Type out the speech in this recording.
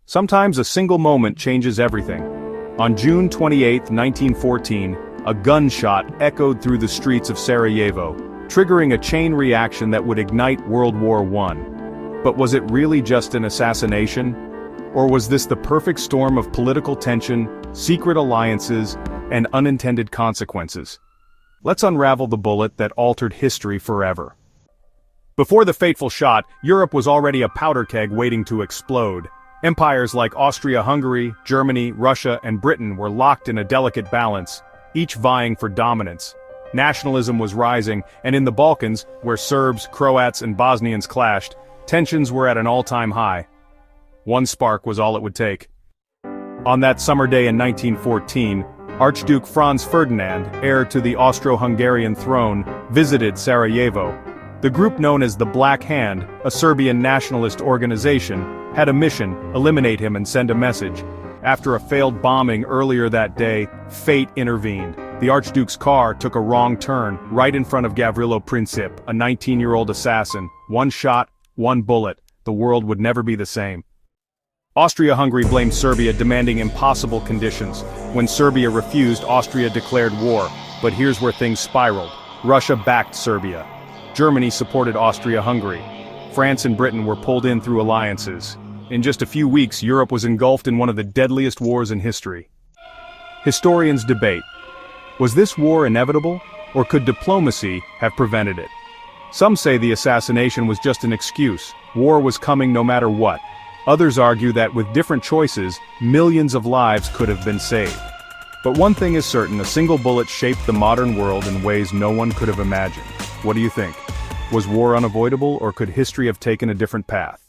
Sometimes a single moment changes everything. On June 28, 1914, a gunshot echoed through the streets of Sarajevo, triggering a chain reaction that would ignite World War I. But was it really just an assassination? Or was this the perfect storm of political tension, secret alliances, and unintended consequences? Let's unravel the bullet that altered history forever. Before the fateful shot, Europe was already a powder keg waiting to explode. Empires like Austria-Hungary, Germany, Russia, and Britain were locked in a delicate balance, each vying for dominance. Nationalism was rising, and in the Balkans, where Serbs, Croats, and Bosnians clashed, tensions were at an all-time high. One spark was all it would take. On that summer day in 1914, Archduke Franz Ferdinand, heir to the Austro-Hungarian throne, visited Sarajevo. The group known as the Black Hand, a Serbian nationalist organization, had a mission: eliminate him and send a message. After a failed bombing earlier that day, fate intervened. The Archduke's car took a wrong turn, right in front of Gavrilo Princip, a 19-year-old assassin. One shot, one bullet. The world would never be the same. Austria-Hungary blamed Serbia, demanding impossible conditions. When Serbia refused, Austria declared war. But here's where things spiraled. Russia backed Serbia. Germany supported Austria-Hungary. France and Britain were pulled in through alliances. In just a few weeks, Europe was engulfed in one of the deadliest wars in history. Historians debate. Was this war inevitable, or could diplomacy have prevented it? Some say the assassination was just an excuse. War was coming no matter what. Others argue that with different choices, millions of lives could have been saved. But one thing is certain: a single bullet shaped the modern world in ways no one could have imagined. What do you think? Was war unavoidable, or could history have taken a different path?